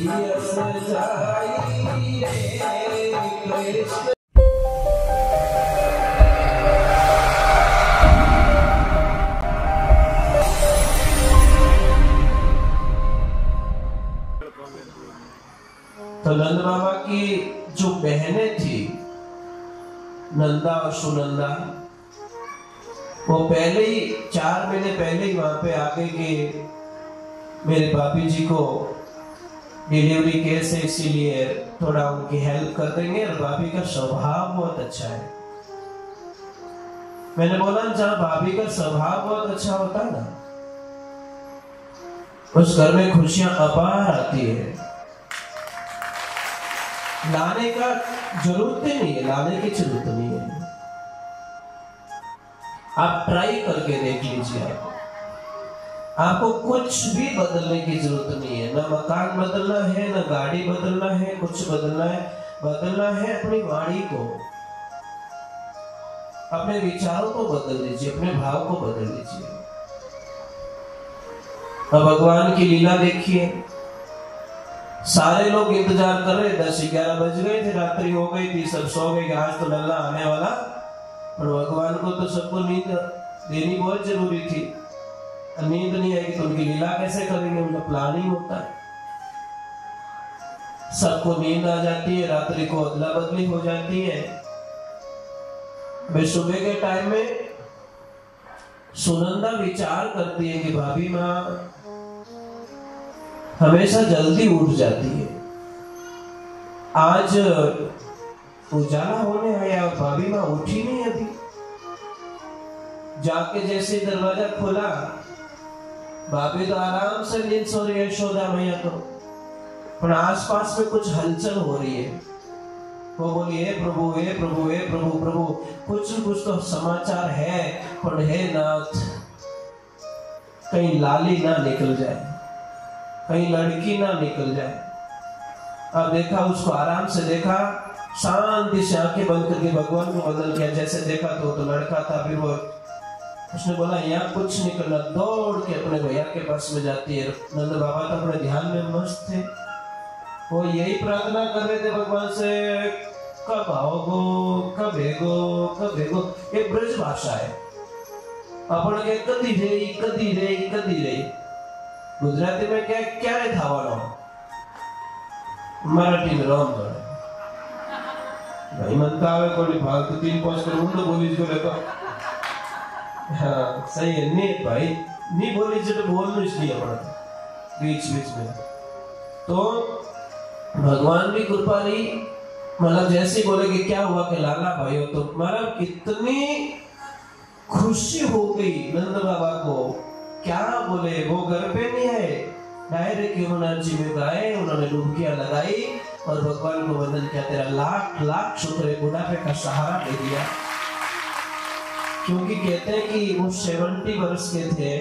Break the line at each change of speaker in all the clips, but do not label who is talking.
Yes जाई रे कृष्ण। तो नंद बाबा की जो बहनें थी नंदा और सुनंदा, वो पहले ही 4 महीने पहले ही वहां पे आ गए कि मेरे भाभी जी को डिलीवरी केस है, इसीलिए थोड़ा उनकी हेल्प कर देंगे। और भाभी का स्वभाव बहुत अच्छा है। मैंने बोला जहां भाभी का स्वभाव बहुत अच्छा होता है ना, उस घर में खुशियां अपार आती है। लाने का जरूरत नहीं है, लाने की जरूरत नहीं है। आप ट्राई करके देख लीजिए। आपको कुछ भी बदलने की जरूरत नहीं है। ना मकान बदलना है, ना गाड़ी बदलना है, कुछ बदलना है। बदलना है अपनी वाणी को, अपने विचारों को बदल दीजिए, अपने भाव को बदल दीजिए। अब भगवान की लीला देखिए। सारे लोग इंतजार कर रहे, 10-11 बज गए थे, रात्रि हो गई थी, सब सो गए कि आज तो लल्ला आने वाला। और भगवान को तो सबको नींद देनी बहुत जरूरी थी। नींद नहीं आएगी तो उनकी लीला कैसे करेंगे, उनका प्लानिंग होता है। सबको नींद आ जाती है, रात्रि को अदला बदली हो जाती है। मैं सुबह के टाइम में सुनंदा विचार करती है कि भाभी माँ हमेशा जल्दी उठ जाती है, आज उजाला होने आया और भाभी माँ उठी नहीं अभी। जाके जैसे दरवाजा खोला, भाभी तो आराम से नींद सो रही है, यशोदा मैया तो। पर आसपास में कुछ हलचल हो रही है। वो बोली हे प्रभु हे प्रभु हे प्रभु प्रभु, कुछ तो समाचार है, पर हे नाथ कहीं लाली ना निकल जाए, कहीं लड़की ना निकल जाए। अब देखा, उसको आराम से देखा, शांति से आंखें बंद करके भगवान को वंदन किया। जैसे देखा तो लड़का था। फिर वो उसने बोला यहाँ कुछ नहीं करना, दौड़ के अपने भैया के पास में जाती है। नंद बाबा तो अपने ध्यान में मस्त थे, वो यही प्रार्थना कर रहे थे भगवान से, कब आओगो, कब हेगो, कब हेगो। ये ब्रज भाषा है। अपन के कदी रे कदी रे कदी रे, गुजराती में क्या रे थावानो, मराठी में राम जोड़े भाई मनता आवे कोई फालतू 3-5 कर उल्टो बोली जो लेको। हाँ सही है, नहीं भाई नहीं बोली जो बोलना इसलिए पड़ा बीच में। तो भगवान की कृपा रही, मतलब जैसे बोले कि क्या हुआ कि लाला भाई हो, तो मतलब कितनी खुशी हो गई नंद बाबा को। क्या बोले, वो घर पे नहीं आए, डायरेक्ट यमुना जी में गए, उन्होंने डुबकियां लगाई और भगवान को वंदन किया। तेरा लाख लाख शुक्र है, बुढ़ापे का सहारा दे दिया। क्योंकि कहते हैं कि वो 70 वर्ष के थे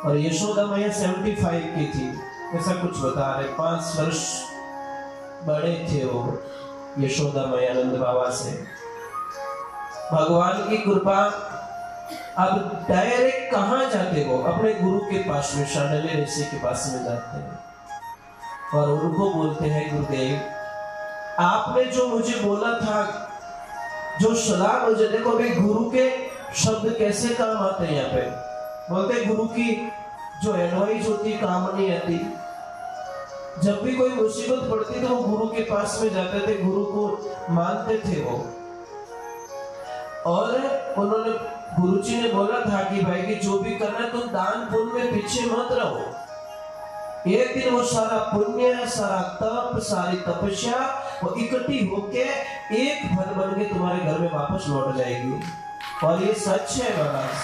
और यशोदा मैया 75 की थी, ऐसा कुछ बता रहे। 5 वर्ष बड़े थे वो यशोदा मैया नंद बाबा से। भगवान की कृपा। अब डायरेक्ट कहां जाते वो, अपने गुरु के पास में, शांडिल्य ऋषि के पास में जाते हैं और उनको बोलते हैं, गुरुदेव आपने जो मुझे बोला था, जो सलाह मुझे, देखो भाई गुरु के शब्द कैसे काम आते हैं। यहाँ पे बोलते गुरु की जो एडवाइस होती काम नहीं आती। जब भी कोई मुसीबत पड़ती तो वो गुरु के पास में जाते थे, गुरु को मानते थे वो। और उन्होंने गुरुजी ने बोला था कि भाई कि जो भी करना है तुम दान पुण्य में पीछे मत रहो। एक दिन वो सारा पुण्य, सारा तप, सारी तपस्या वो इकट्ठी होके एक फल बन के तुम्हारे घर में वापस लौट जाएगी। और ये सच है महाराज।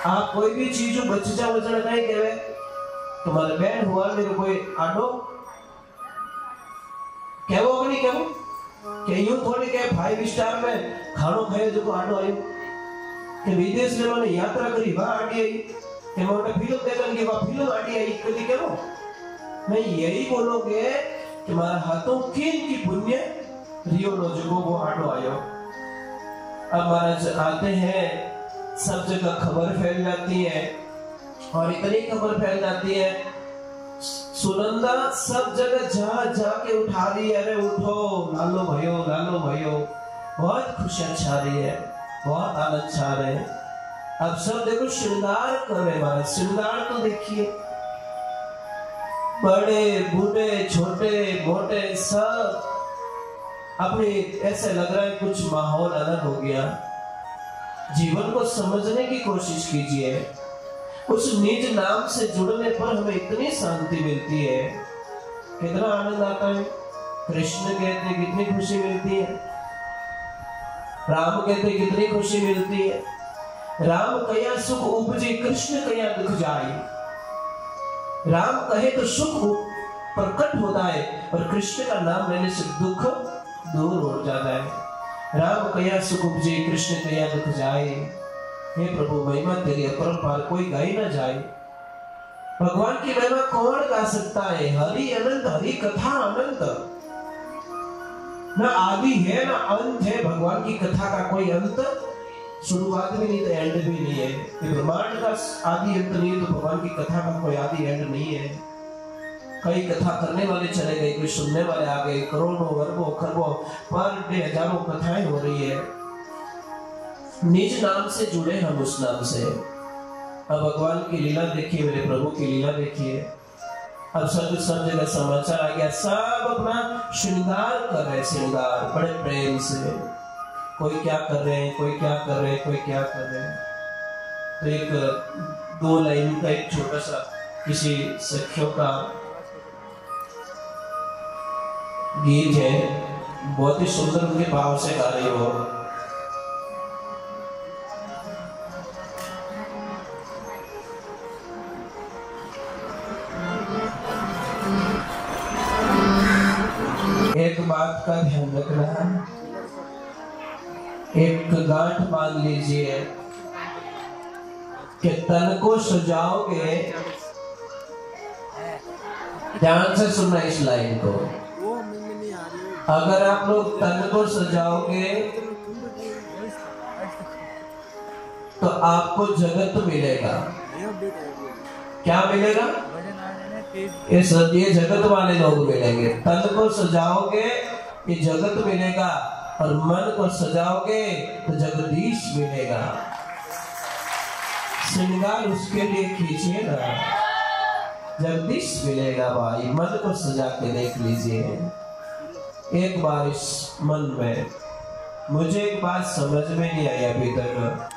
आप कोई भी चीज बचजा वचन नहीं कहे, तुम्हारे बहन हुआ मेरे कोई आडो कहवो नहीं कहवो कि यूं थोड़ी के 5 स्टार में खानो खाए जो आडो आयो कि विदेश में मैंने यात्रा करी वहां आडी आई कि मोटे फिल्म देखन के बाद फिल्म आडी आई कदी कहवो। मैं यही बोलोगे कि मारा हाथों किन की पुण्य रियो नो जो वो आडो आयो। अब महाराज आते हैं, सब जगह खबर फैल जाती है और इतनी खबर फैल जाती है, सुनंदा सब जगह जा जाके उठा रही है, अरे उठो लालो भयो, बहुत खुशियां छा रही है, बहुत आनंद छा रहे हैं। अब सब देखो श्रृंगार कर रहे महाराज, श्रृंगार तो देखिए, बड़े बूढ़े छोटे मोटे सब अपने, ऐसे लग रहा है कुछ माहौल अलग हो गया। जीवन को समझने की कोशिश कीजिए, उस निज नाम से जुड़ने पर हमें इतनी शांति मिलती है, कितना आनंद आता है। कृष्ण कहते कितनी खुशी मिलती है, राम कहते कितनी खुशी मिलती है। राम कया सुख उपजे, कृष्ण कया दुख जाए। राम कहे तो सुख प्रकट होता है, और कृष्ण का नाम लेने से दुख दूर हो जाता है। राम कया सुख उपजे, कृष्ण कया दुख जाए। हे प्रभु महिमा तेरी अपरंपार, कोई गा ही ना जाए। भगवान की महिमा कौन गा सकता है? हरि अनंत, हरि कथा अनंत, ना आदि है ना अंत है। भगवान की कथा का कोई अंत, शुरुआत भी नहीं तो एंड भी नहीं है। ब्रह्मांड का आदि अंत नहीं है, तो भगवान की कथा का कोई आदि एंड नहीं है। कई कथा करने वाले चले गए, कोई सुनने वाले आ गए, करोड़ों अरबों खरबों पर डे हजारों कथाएं हो रही है। निज नाम से जुड़े हम उस नाम से। अब भगवान की लीला देखिए, मेरे प्रभु की लीला देखिए। अब सब जगह समाचार आ गया, सब अपना श्रृंगार कर रहे, श्रृंगार बड़े प्रेम से। कोई क्या कर रहे हैं, कोई क्या कर रहे हैं, कोई क्या कर रहे हैं। तो एक 2 लाइन का एक छोटा सा किसी सखियों का गीत है, बहुत ही सुंदर उनके भाव से गा रही हो। एक बात का ध्यान रखना, एक गांठ मान लीजिए कि तन को सजाओगे, ध्यान से सुनना इस लाइन को। अगर आप लोग तन को सजाओगे तो आपको जगत मिलेगा। क्या मिलेगा? ये जगत वाले लोग मिलेंगे। तन को सजाओगे ये जगत मिलेगा, और मन को सजाओगे तो जगदीश मिलेगा। श्रृंगार उसके लिए कीजिए ना, जगदीश मिलेगा भाई। मन को सजा के देख लीजिए एक बार इस मन में। मुझे एक बात समझ में नहीं आई अभी तक।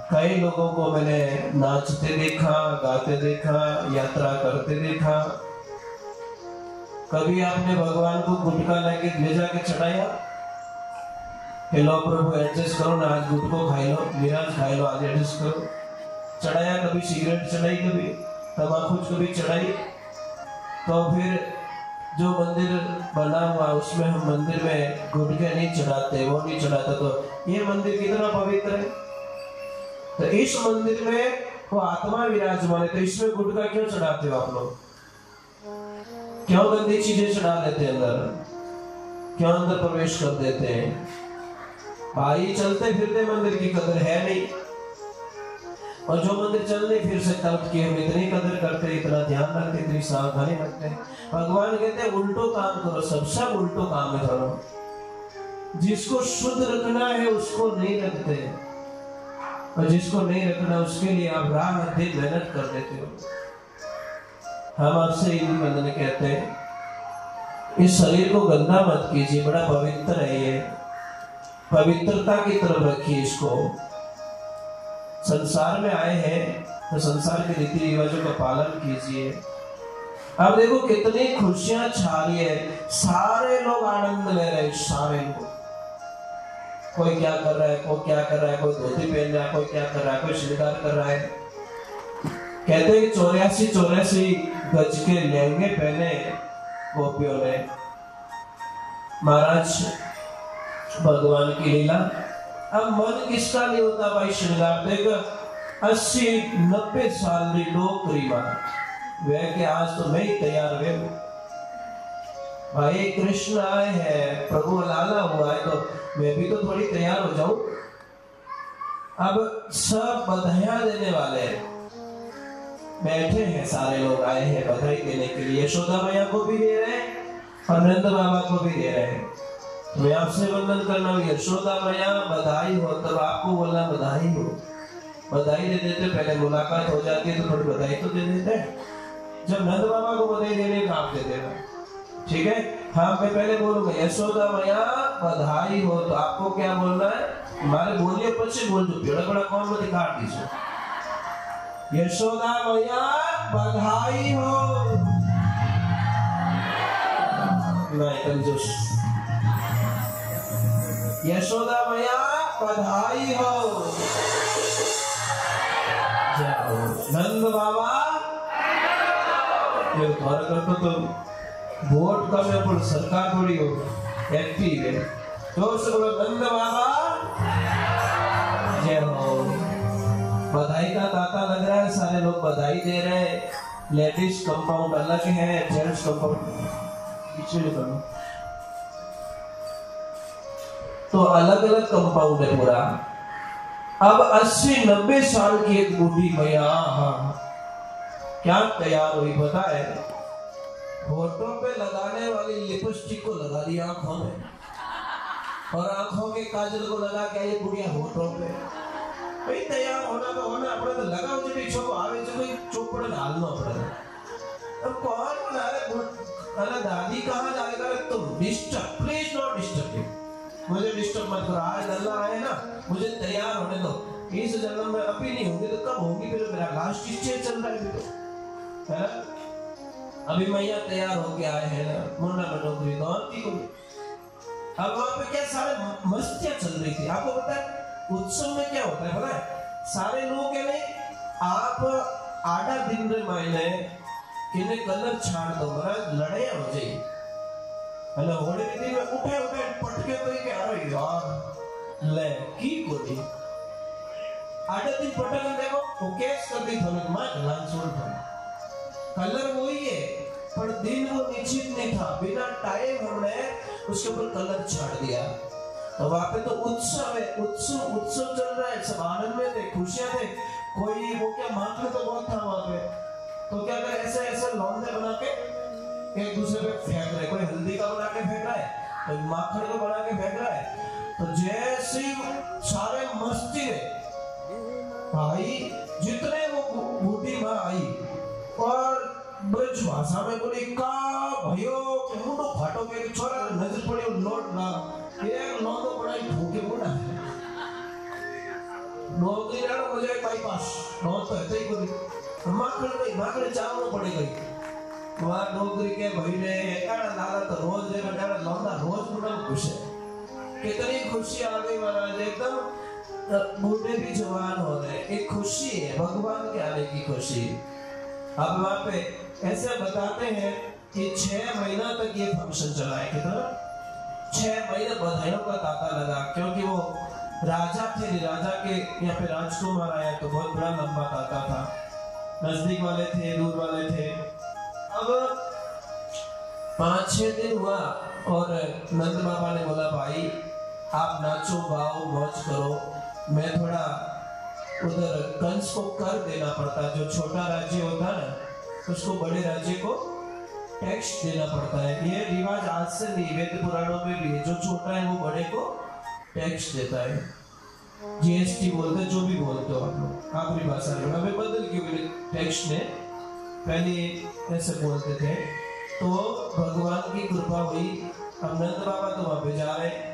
कई लोगों को मैंने नाचते देखा, गाते देखा, यात्रा करते देखा। कभी आपने भगवान को गुटखा ले जाके चढ़ाया? लो प्रभु एडजस्ट करो ना, आज गुटखो खाई लो, मिराज खाई लो, आज एडजस्ट करो। चढ़ाया? कभी सिगरेट चढ़ाई, कभी तंबाकू कभी चढ़ाई? तो फिर जो मंदिर बना हुआ उसमें हम मंदिर में गुटखे नहीं चढ़ाते, वो नहीं चढ़ाते, तो ये मंदिर कितना पवित्र है। तो इस मंदिर में वो आत्मा विराजमान है, तो इसमें गुटखा क्यों चढ़ाते हो आप लोग? क्यों गंदी चीजें चढ़ा देते अंदर? क्यों अंदर प्रवेश कर देते हैं? भाई चलते फिरते मंदिर की कदर है नहीं, और जो मंदिर चल नहीं फिर सकता उसकी हम इतनी कदर करते, इतना ध्यान रखते, इतनी सावधानी रखते। भगवान कहते हैं उल्टो काम करो, सब उल्टो काम करो। जिसको शुद्ध रखना है उसको नहीं रखते, और जिसको नहीं रखना उसके लिए आप रात दिन मेहनत कर देते हो। हम आपसे निवेदन कहते हैं इस शरीर को गंदा मत कीजिए, बड़ा पवित्र है ये, पवित्रता की तरफ रखिए इसको। संसार में आए हैं तो संसार के रीति रिवाजों का पालन कीजिए। अब देखो कितनी खुशियां छा रही है, सारे लोग आनंद ले रहे हैं, सारे लोग। कोई क्या कर रहा है, कोई क्या कर रहा है, कोई धोती पहन रहा है, कोई क्या कर रहा है, कोई श्रृंगार कर रहा है। कहते हैं 84 गज के लहंगे पहने गोपियों ने। महाराज भगवान की लीला। अब मन किसका नहीं होता भाई श्रृंगार देख 80-90 साल की नौकरी वह के आज तो मैं ही तैयार हुए भाई। कृष्ण आए हैं, प्रभु लाला हुआ है, तो मैं भी तो थोड़ी तैयार हो जाऊं। अब सब बधाइयां देने वाले हैं, बैठे हैं, सारे लोग आए हैं बधाई देने के लिए। यशोदा मैया को भी दे रहे हैं और नंद बाबा को भी दे रहे हैं। मैं आपसे वंदन करना हूँ, यशोदा मैया बधाई हो, तब आपको बोलना बधाई हो। बधाई दे देते, पहले मुलाकात हो जाती है तो थोड़ी बधाई तो दे देते। जब नंद बाबा को बधाई देने का आप दे देना, ठीक है। हाँ, मैं पहले बोलूंगा यशोदा मैया बधाई हो, तो आपको क्या बोलना है? हमारे बोलिए पीछे बोल दो, बड़ा बड़ा कौन मुझे काट दीजिए। यशोदा मैया बधाई हो। नहीं कंजूस। यशोदा मैया बधाई हो। जाओ नंद बाबा ये द्वार करते तो वोट कम है पर सरकार थोड़ी हो एक्टिव है। तो से बोलो नंद बाबा जय हो। बधाई का ताता लग रहा है, सारे लोग बधाई दे रहे हैं। लेडीज कंपाउंड अलग है, जेंट्स कंपाउंड पीछे निकलो। तो अलग अलग कंपाउंड है पूरा। अब 80-90 साल की एक बूढ़ी मैया क्या तैयार हुई पता है? होठों पे लगाने वाली लिपस्टिक को लगा दी आंखों में, और आंखों के काजल को लगा के ये बुढ़िया होठों पे। भाई तैयार होना तो होना, अपने तो लगाओ जो भी छोको आवे जो कोई चोपड़ डालना पड़े। अब कौन बना रहे? अरे दादी कहाँ जाएगा? तुम डिस्टर्ब, प्लीज नॉट डिस्टर्ब, मुझे डिस्टर्ब मत करो। आज अल्लाह आए ना, मुझे तैयार होने दो। इस जन्म में अभी नहीं होगी तो कब होगी? फिर मेरा लास्ट स्टेज चल रहा है, है? अभी मैया तैयार होके आए हैं ना, मुन्ना में नौकरी दौड़ती को। अब वहां पे क्या सारे मस्तियां चल रही थी। आपको पता है उत्सव में क्या होता है पता है? सारे लोग कह रहे आप आधा दिन रे मायने किने कलर छाड़ दो, महाराज लड़े हो जाए। हेलो होली दिन में उठे उठे पटके तो क्या रही यार ले की कोई आधा दिन पटक देखो वो केस कर दी थोड़ी मां लाल छोड़ था। कलर वही है पर दिन वो निश्चित नहीं था, बिना टाइम हमने उसके ऊपर कलर छाड़ दिया। तो वहां पे तो उत्सव है, उत्सव उत्सव चल रहा है, सब आनंद में थे, खुशियां थे। कोई वो क्या माखन तो बहुत था वहां पे, तो क्या कर ऐसे ऐसे लौंडे बना के एक दूसरे पे फेंक रहे। कोई हल्दी का बना के फेंक रहा है, कोई माखन का बना के फेंक रहा है। तो जैसे सारे मस्ती में भाई, जितने वो बूढ़ी माँ आई और ब्रज भाषा में बोली का भयो मुंडो फाटो के छोरा नजर पड़ी लोट ना एक लोंदो पड़ा भूखे मुंडा नौकरी राणो हो जाए बाईपास नौत तो ऐसे ही कोई माखड़ चावनो पड़े गई वहां नौकरी के भाई ने एकाड़ा लाला तो रोज रे बेटा लौंदा रोज मुंडा खुश है। कितनी खुशी आ गई महाराज, एकदम बूढ़े भी जवान हो रहे। एक खुशी है भगवान के आने की खुशी। अब वहां पे ऐसे बताते हैं कि 6 महीना तक ये फंक्शन चला है। कितना? 6 महीने बधाइयों का तांता लगा, क्योंकि वो राजा थे, राजा के यहाँ पे राजकुमार आया तो बहुत बड़ा लंबा तांता था। नजदीक वाले थे, दूर वाले थे। अब 5-6 दिन हुआ और नंद बाबा ने बोला भाई आप नाचो गाओ मौज करो, मैं थोड़ा उधर कंस को कर देना पड़ता। जो छोटा राज्य होता है ना उसको बड़े राज्य को टैक्स देना पड़ता है। ये रिवाज आज से नहीं, वेद पुराणों में भी है। जो छोटा है वो बड़े को टैक्स देता है। जीएसटी बोलते हैं, जो भी बोलते हो आप लोग, आपकी भाषा में अभी बदल क्यों टैक्स ने, पहले ऐसे बोलते थे। तो भगवान की कृपा हुई, अब नंद बाबा तो वहां पे जा रहे।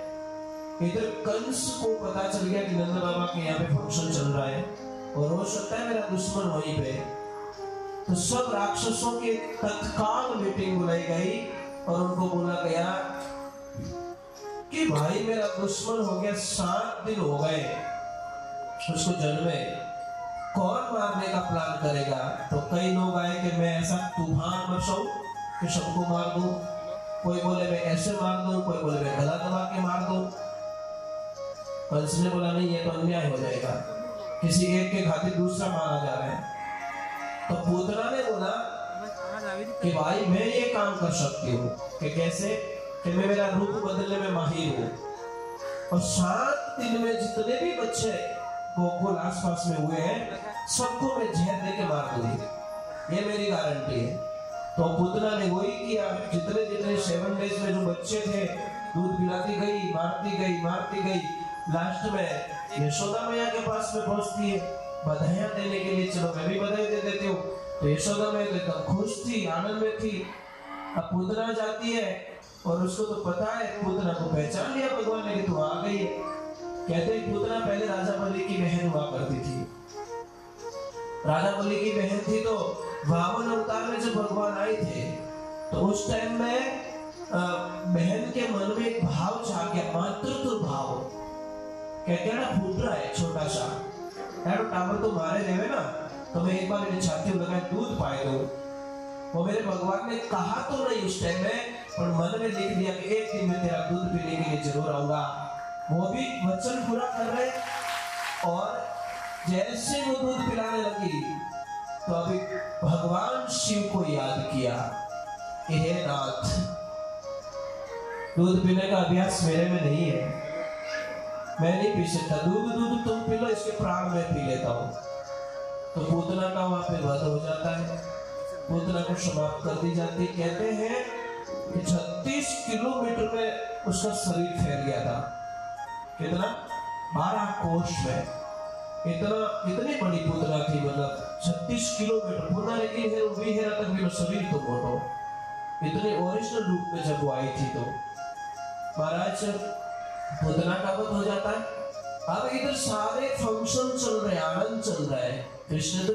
इधर कंस को पता चल गया कि नंद बाबा के यहाँ पे फंक्शन चल रहा है और हो सकता है मेरा दुश्मन वहीं पे। तो सब राक्षसों की तत्काल मीटिंग बुलाई गई और उनको बोला गया कि भाई मेरा दुश्मन हो गया, 7 दिन हो गए उसको जन्मे, कौन मारने का प्लान करेगा? तो कई लोग आए कि मैं ऐसा तूफान बरसाऊं कि सबको मार दूं। कोई बोले मैं ऐसे मार दूं, कोई बोले मैं गला दबा के मार दूं। कंस ने बोला नहीं, ये तो अन्याय हो जाएगा, किसी एक के खातिर दूसरा मारा जा रहा है। तो पूतना ने बोला कि भाई मैं ये काम कर सकती हूँ। कि कैसे? कि मैं मेरा रूप बदलने में माहिर हूँ और 7 दिन में जितने भी बच्चे गोकुल आसपास में हुए हैं सबको मैं जहर दे के मार दूंगी। ये मेरी गारंटी है। तो पुतना ने वही किया। जितने जितने 7 डेज में जो बच्चे थे, दूध पिलाती गई, मारती गई। लास्ट में यशोदा मैया के पास में पहुंचती है बधाइयां देने के लिए। चलो मैं भी बधाई दे देती हूँ। तो यशोदा मैया एकदम खुश थी, आनंद में थी। अब पूतना जाती है और उसको तो पता है, पूतना को पहचान लिया भगवान ने कि तू आ गई है। कहते हैं पूतना पहले राजा बलि की बहन हुआ करती थी। राजा बलि की बहन थी तो वामन अवतार में जब भगवान आए थे तो उस टाइम में बहन के मन में एक भाव जाग गया, मातृत्व भाव। कहते ना फूट रहा है छोटा सा, यार टावर तो मारे देवे ना, तो मैं एक बार मेरी छाती में लगाए दूध पाए दो। वो मेरे भगवान ने कहा तो नहीं उस टाइम में, पर मन में लिख दिया कि एक दिन मैं तेरा दूध पीने के लिए जरूर आऊंगा। वो भी वचन पूरा कर रहे। और जैसे वो दूध पिलाने लगी तो अभी भगवान शिव को याद किया, हे नाथ, दूध पीने का अभ्यास मेरे में नहीं है, मैं नहीं पी सकता, दूध तुम पी लो, इसके प्राण में पी लेता हूं। तो पूतना का वहां पे वध हो जाता है, पूतना को समाप्त कर दी जाती। कहते हैं कि 36 किलोमीटर में उसका शरीर फैल गया था। कितना? 12 कोष में। इतनी बड़ी पूतना थी, मतलब 36 किलोमीटर। पूतना लेकिन है वो भी है तक भी शरीर तो मोटो। इतने ओरिजिनल रूप में जब वो आई थी तो महाराज पूतना का वध हो जाता है। अब इधर सारे फंक्शन चल रहे, आनंद चल रहा है। कृष्ण तो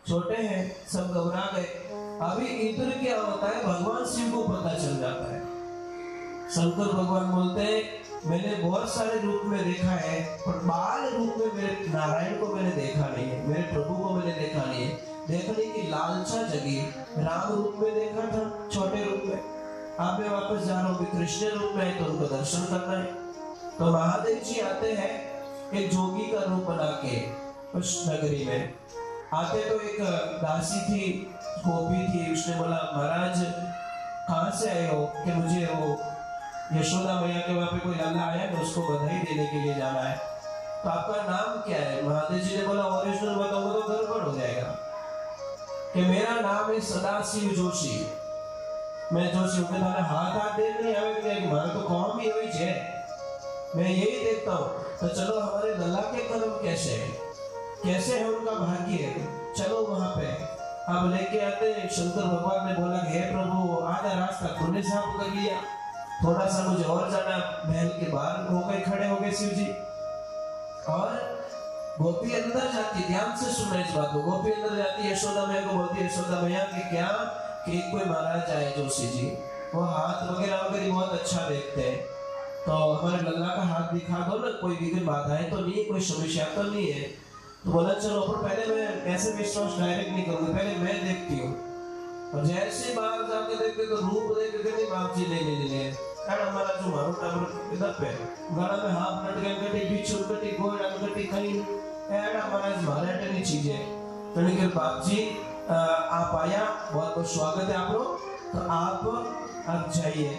छोटे हैं, सब घबरा गए। अभी इधर क्या होता है, भगवान शिव को पता चल जाता है। शंकर भगवान बोलते हैं मैंने बहुत सारे रूप में देखा है, पर बाल रूप में मेरे नारायण को मैंने देखा नहीं है, मेरे प्रभु को मैंने देखा नहीं है। देखने की लालसा जगी। राम रूप में देखा था, छोटे रूप में। अब मैं वापस जा रहा हूँ, कृष्ण रूप में है तो उनको दर्शन करना है। तो महादेव जी आते हैं एक जोगी का रूप बना के उस नगरी में। आते तो एक दासी थी, गोपी थी। उसने बोला महाराज कहाँ से आए हो? कि मुझे वो यशोदा मैया के वहां पे कोई लल्ला आया है, उसको बधाई देने के लिए जाना है। तो आपका नाम क्या है? महादेव जी ने बोला ओरिजिनल बताऊंगा तो गड़बड़ हो जाएगा। कि मेरा नाम है सदाशिव जोशी। मैं जोशी हूँ। हाथ देख नहीं आवे कि मारे तो कौन भी हुई है, मैं यही देखता हूँ। तो चलो हमारे लल्ला के कर्म कैसे है उनका भाग्य, चलो वहां पे। अब लेके आते शंकर भगवान ने बोला हे प्रभु आधा रास्ता तूने साफ कर लिया, थोड़ा सा मुझे और जाना। महल के बाहर हो गए, खड़े हो गए शिव जी। और गोपी अंदर जाती, ध्यान से सुना इस बात को। गोपी अंदर जाती, यशोदा मैया को बोलती, यशोदा मैया कि क्या कि कोई महाराज आए जोशी जी, वो हाथ वगैरह बहुत अच्छा देखते हैं, तो हमारे लल्ला का हाथ दिखा दो ना, कोई विघ्न बाधाएं तो नहीं, कोई समस्या तो नहीं है। तो बोला चलो, पर पहले मैं ऐसे विश्वास डायरेक्ट नहीं करूंगा, पहले मैं देखती हूँ। और जैसे बाहर जाके देखते तो रूप देखते नहीं, बाप जी ले कारण हमारा जो मारो टावर इधर पे गला में हाथ लटके कटी बिच्छू कटी गोड़ कटी कहीं ऐड हमारा मारे टनी चीजें। तो निकल बाप जी आप आया, बहुत बहुत स्वागत है आप लोग, तो आप जाइए।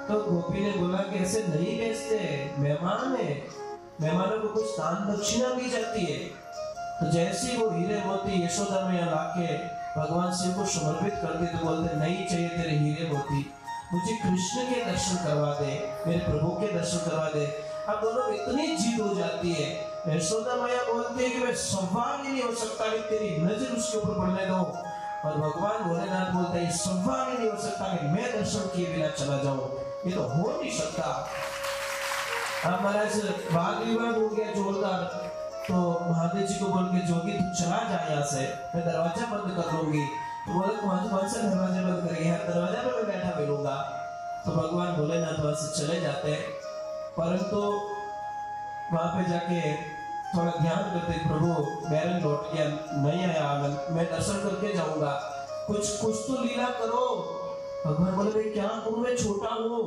तो गोपी ने बोला कि ऐसे नहीं बेचते, मेहमान है, मेहमानों को कुछ दान दक्षिणा दी जाती है। तो जैसे वो हीरे मोती यशोदा में लाके भगवान शिव को समर्पित करते तो बोलते नहीं चाहिए तेरे हीरे मोती, मुझे कृष्ण के दर्शन करवा दे, मेरे प्रभु के दर्शन करवा दे। अब दोनों इतनी जिद हो जाती है, यशोदा मैया बोलती है कि मैं सवाल ही नहीं हो सकता कि तेरी नजर उसके ऊपर पड़ने दो। और भगवान भोलेनाथ बोलता है सवाल ही नहीं हो सकता कि मैं दर्शन किए बिना चला जाऊं, ये तो हो नहीं सकता। अब महाराज वाद विवाद हो गया जोरदार। तो महादेव जी को बोल के जोगी तू चला जा यहाँ से, मैं दरवाजा बंद कर लूंगी। तो बोले कौन सा दरवाजा बंद करेंगे, हर दरवाजा पे मैं बैठा मिलूंगा। तो भगवान भोलेनाथ वहां से चले जाते हैं, परंतु वहां पे जाके थोड़ा ध्यान करते, प्रभु बैरन लौट गया, नहीं आया आनंद, मैं दर्शन करके जाऊंगा, कुछ तो लीला करो। भगवान बोले भाई क्या करूं, मैं छोटा हूँ।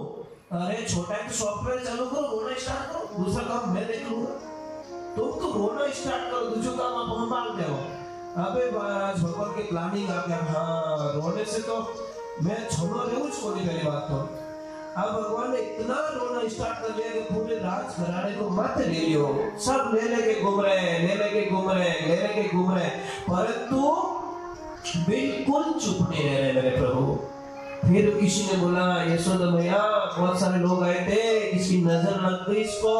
अरे छोटा है तो सॉफ्टवेयर चालू करो, रोना स्टार्ट करो, दूसरा काम मैं देख लूंगा। तुम तो रोना स्टार्ट करो, दूसरा काम आप संभाल दो। अबे महाराज भगवान की प्लानिंग आ गया, हाँ रोने से तो मैं छोड़ो रहूं को नहीं, पहली बात तो। अब भगवान ने इतना रोना स्टार्ट कर लिया कि पूरे राज घराने को मत ले लियो, सब ले लेके घूम रहे, परंतु बिल्कुल चुप नहीं रह रहे मेरे प्रभु। फिर किसी ने बोला यशोदा मैया बहुत सारे लोग आए थे, इसकी नजर लग गई, इसको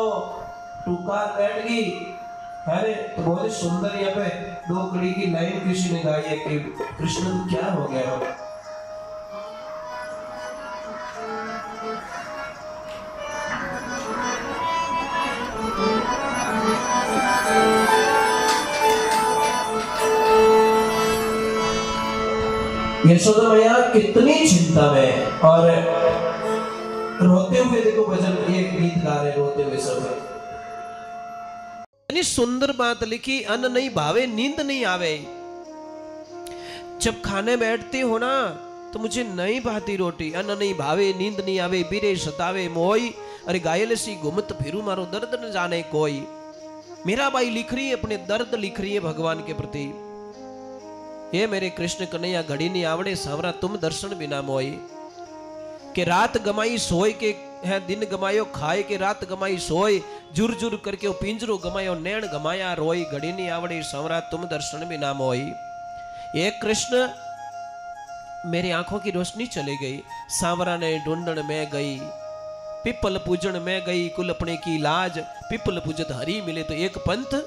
टुकार बैठ गई। अरे तो बहुत ही सुंदर यहाँ पे 2 कड़ी की लाइन किसी ने गाई है कि कृष्ण क्या हो गया। यशोदा मैया कितनी चिंता में और रोते हुए, देखो भजन ये गीत गा रहे रोते हुए सब। इतनी सुंदर बात लिखी, अन्न नहीं भावे नींद नहीं आवे। जब खाने बैठती हो ना तो मुझे नहीं भाती रोटी, अन्न नहीं भावे नींद नहीं आवे, बीरे सतावे मोई, अरे घायल सी घूमत फिरू मारो दर्द न जाने कोई। मेरा भाई लिख रही है, अपने दर्द लिख रही है भगवान के प्रति। ये मेरे कृष्ण कन्हैया घड़ी नहीं आवड़े सावरा तुम दर्शन बिना मोई। के रात गमाई सोए के है दिन गमायो खाए, के रात गमाई सोए जुर जुर करके पिंजरो गमायो नैण गमाया रोई। घड़ी नहीं आवड़े सावरा तुम दर्शन बिना मोई। एक कृष्ण मेरी आंखों की रोशनी चली गई, सांवरा ने ढूंढण में गई, पिपल पूजन में गई, कुल अपने की लाज, पिपल पूजत हरी मिले तो एक पंथ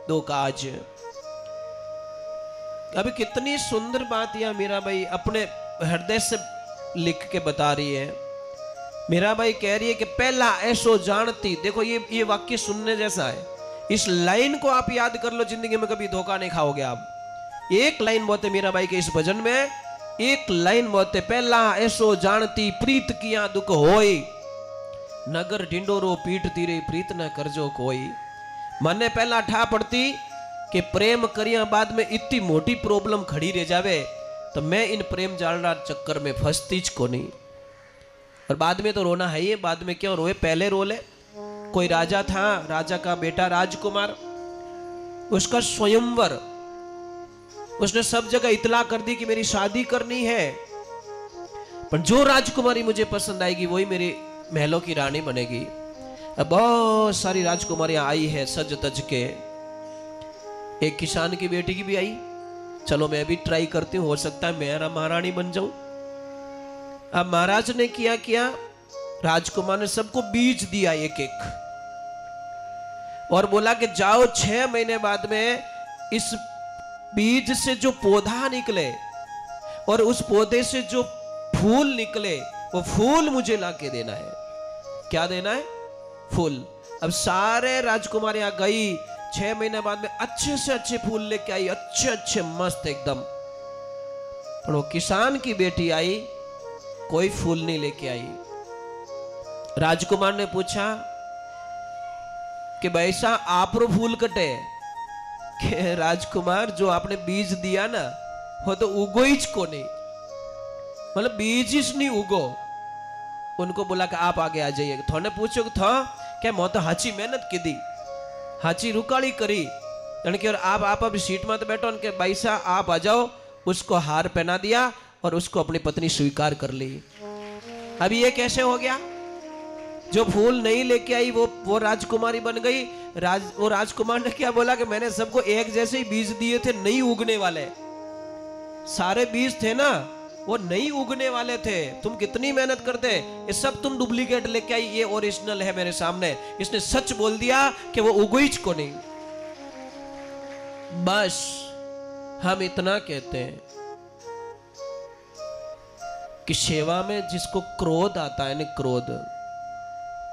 2 काज। अभी कितनी सुंदर बात यह मीरा भाई अपने हृदय से लिख के बता रही है। मीरा भाई कह रही है कि पहला ऐसो जानती, देखो ये वाक्य सुनने जैसा है। इस लाइन को आप याद कर लो, जिंदगी में कभी धोखा नहीं खाओगे आप। एक लाइन बहुत है मीरा भाई के इस भजन में, एक लाइन बहुत है, पहला ऐसो जानती प्रीत किया दुख होई, नगर ढिंडोरो पीठ तीरे प्रीत न करजो कोई। मने पहला ठा पड़ती कि प्रेम करिया बाद में इतनी मोटी प्रॉब्लम खड़ी रह जावे तो मैं इन प्रेम जालना चक्कर में फंसती को नहीं। और बाद में तो रोना है ही, बाद में क्यों रोए, पहले रो ले। कोई राजा था, राजा का बेटा राजकुमार, उसका स्वयंवर, उसने सब जगह इतला कर दी कि मेरी शादी करनी है, पर जो राजकुमारी मुझे पसंद आएगी वही मेरी महलों की रानी बनेगी। अब बहुत सारी राजकुमारियां आई है सज तज के, एक किसान की बेटी की भी आई, चलो मैं भी ट्राई करती हूँ, हो सकता है मैं महारानी बन जाऊं। अब महाराज ने किया राजकुमार ने सबको बीज दिया एक एक, और बोला कि जाओ 6 महीने बाद में इस बीज से जो पौधा निकले और उस पौधे से जो फूल निकले वो फूल मुझे लाके देना है। क्या देना है? फूल। अब सारे राजकुमारियां गई, 6 महीने बाद में अच्छे से अच्छे फूल लेके आई, अच्छे अच्छे मस्त एकदम। पर वो किसान की बेटी आई, कोई फूल नहीं लेके आई। राजकुमार ने पूछा कि भैसा आप रो फूल कटे? कि राजकुमार जो आपने बीज दिया ना वो तो उगो ही को नहीं, मतलब बीज ही नहीं उगो। उनको बोला कि आप आगे आ जाइए। थोने पूछो था क्या मैं तो हाची मेहनत की दी, हाची रुकाली करी, और आप अभी सीट में तो बैठो, उनके भाई साहब आप आ जाओ। उसको हार पहना दिया और उसको अपनी पत्नी स्वीकार कर ली। अभी ये कैसे हो गया? जो फूल नहीं लेके आई वो राजकुमारी बन गई। वो राजकुमार ने क्या बोला कि मैंने सबको एक जैसे ही बीज दिए थे, नहीं उगने वाले सारे बीज थे ना, वो नहीं उगने वाले थे। तुम कितनी मेहनत करते, ये सब तुम डुप्लीकेट लेके आई, ये ओरिजिनल है मेरे सामने। इसने सच बोल दिया कि वो उगई को नहीं। बस हम इतना कहते हैं कि सेवा में जिसको क्रोध आता है ना, क्रोध,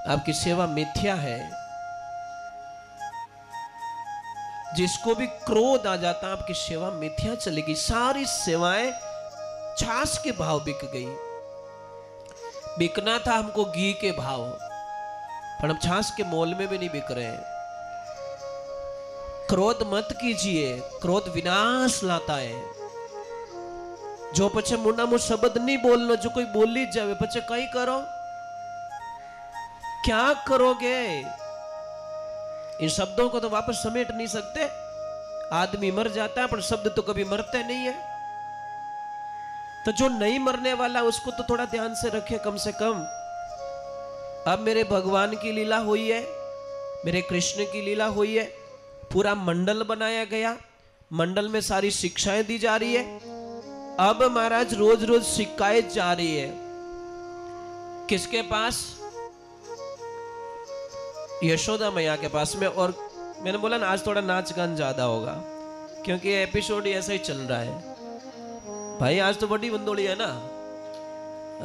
आपकी सेवा मिथ्या है। जिसको भी क्रोध आ जाता है आपकी सेवा मिथ्या चलेगी। सारी सेवाएं छाछ के भाव बिक गई। बिकना था हमको घी के भाव, पर हम छाछ के मोल में भी नहीं बिक रहे हैं। क्रोध मत कीजिए, क्रोध विनाश लाता है। जो पचे मुन्ना मुझ शब्द नहीं बोलना, जो कोई बोल ही जावे पचे कहीं करो, क्या करोगे? इन शब्दों को तो वापस समेट नहीं सकते। आदमी मर जाता है पर शब्द तो कभी मरते नहीं है। तो जो नहीं मरने वाला उसको तो थोड़ा ध्यान से रखे कम से कम। अब मेरे भगवान की लीला हुई है, मेरे कृष्ण की लीला हुई है, पूरा मंडल बनाया गया, मंडल में सारी शिक्षाएं दी जा रही है। अब महाराज रोज रोज शिकायत जा रही है किसके पास? यशोदा मैया के पास में। और मैंने बोला ना आज थोड़ा नाच गान ज्यादा होगा क्योंकि ये एपिसोड ऐसा ही चल रहा है भाई। आज तो बड़ी बंदोली है ना,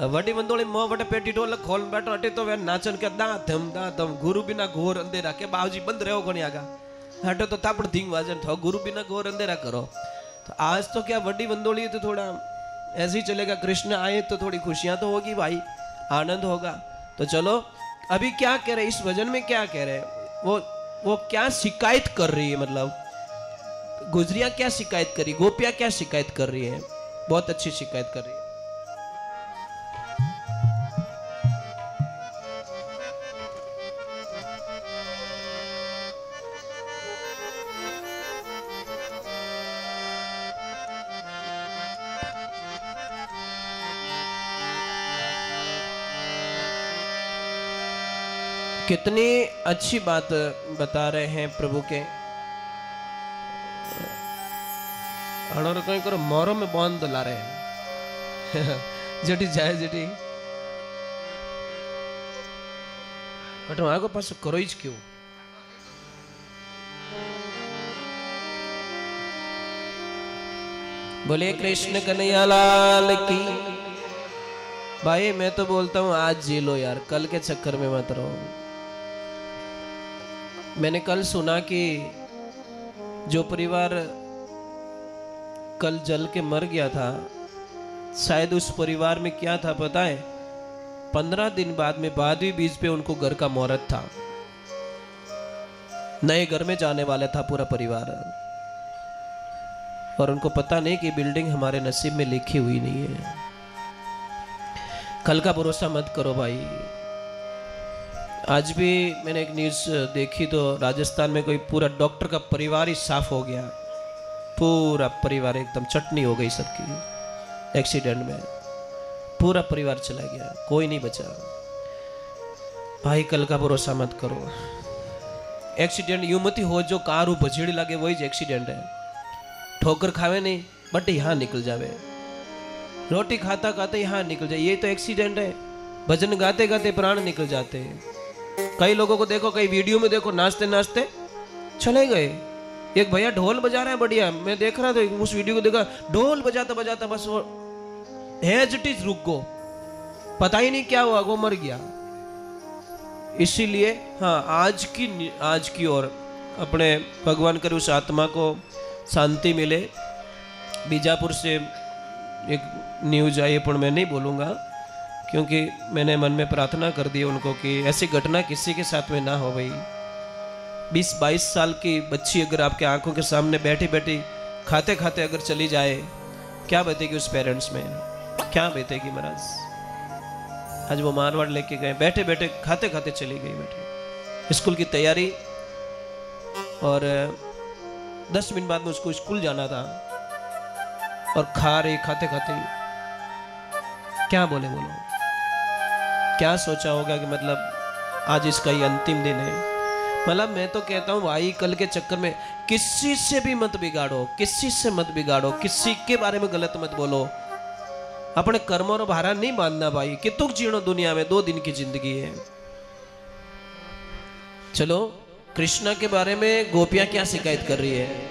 वडी बंदोली मोह वटे पेटी ढोलक खोल बैठो हटे तो वे नाचन के दातम गुरु बिना घोर अंधेरा के बाबूजी बंद रहो कोनी आगा हटे तो तापड़ धींग वाजन थो गुरु बिना घोर अंधेरा करो। तो आज तो क्या वडी बंदोली तो थोड़ा ऐसे ही चलेगा। कृष्ण आए तो थोड़ी खुशियां तो होगी भाई, आनंद होगा। तो चलो अभी क्या कह रहे इस भजन में, क्या कह रहे वो क्या शिकायत कर रही है, मतलब गुजरिया क्या शिकायत करी, गोपिया क्या शिकायत कर रही है? बहुत अच्छी शिकायत कर रही है। कितनी अच्छी बात बता रहे हैं प्रभु के। कहीं करो मोरों में बंद ला रहे हैं जेठी जाए जेठी बट आगो पास करो ही क्यों। बोले कृष्ण कन्हैया लाल की। भाई मैं तो बोलता हूं आज जी लो यार, कल के चक्कर में मत रहो। मैंने कल सुना कि जो परिवार कल जल के मर गया था, शायद उस परिवार में क्या था पता है? 15 दिन बाद में भादवी बीज पे उनको घर का मुहूर्त था, नए घर में जाने वाला था पूरा परिवार। और उनको पता नहीं कि बिल्डिंग हमारे नसीब में लिखी हुई नहीं है। कल का भरोसा मत करो भाई। आज भी मैंने एक न्यूज़ देखी तो राजस्थान में कोई पूरा डॉक्टर का परिवार ही साफ हो गया, पूरा परिवार एकदम चटनी हो गई सबकी। एक्सीडेंट में पूरा परिवार चला गया, कोई नहीं बचा। भाई कल का भरोसा मत करो। एक्सीडेंट यूं मत हो जो कार भजेड़ी लगे वही एक्सीडेंट है। ठोकर खावे नहीं बट यहाँ निकल जावे, रोटी खाता खाता यहाँ निकल जाए, ये तो एक्सीडेंट है। भजन गाते गाते प्राण निकल जाते हैं। कई लोगों को देखो, कई वीडियो में देखो, नाचते नाचते चले गए। एक भैया ढोल बजा रहे हैं बढ़िया, मैं देख रहा था उस वीडियो को, देखा ढोल बजाता बजाता बस वो हेजिटिज रुक गो, पता ही नहीं क्या हुआ, वो मर गया। इसीलिए हाँ आज की ओर अपने भगवान करे उस आत्मा को शांति मिले। बीजापुर से एक न्यूज आई पर मैं नहीं बोलूँगा क्योंकि मैंने मन में प्रार्थना कर दी उनको कि ऐसी घटना किसी के साथ में ना हो भाई। 20-22 साल की बच्ची अगर आपके आंखों के सामने बैठी बैठी खाते खाते अगर चली जाए, क्या बीतेगी उस पेरेंट्स में, क्या बीतेगी महाराज। आज वो मारवाड़ लेके गए, बैठे बैठे खाते खाते चली गई, बैठे स्कूल की तैयारी, और 10 मिनट बाद में उसको स्कूल जाना था और खा रही खाते खाते। क्या बोले बोलो, क्या सोचा होगा कि मतलब आज इसका ये अंतिम दिन है। मतलब मैं तो कहता हूँ भाई कल के चक्कर में किसी से भी मत बिगाड़ो, किसी से मत बिगाड़ो, किसी के बारे में गलत मत बोलो। अपने कर्मों और भारा नहीं बांधना भाई। कितुक जीणो दुनिया में, 2 दिन की जिंदगी है। चलो कृष्णा के बारे में गोपियां क्या शिकायत कर रही है।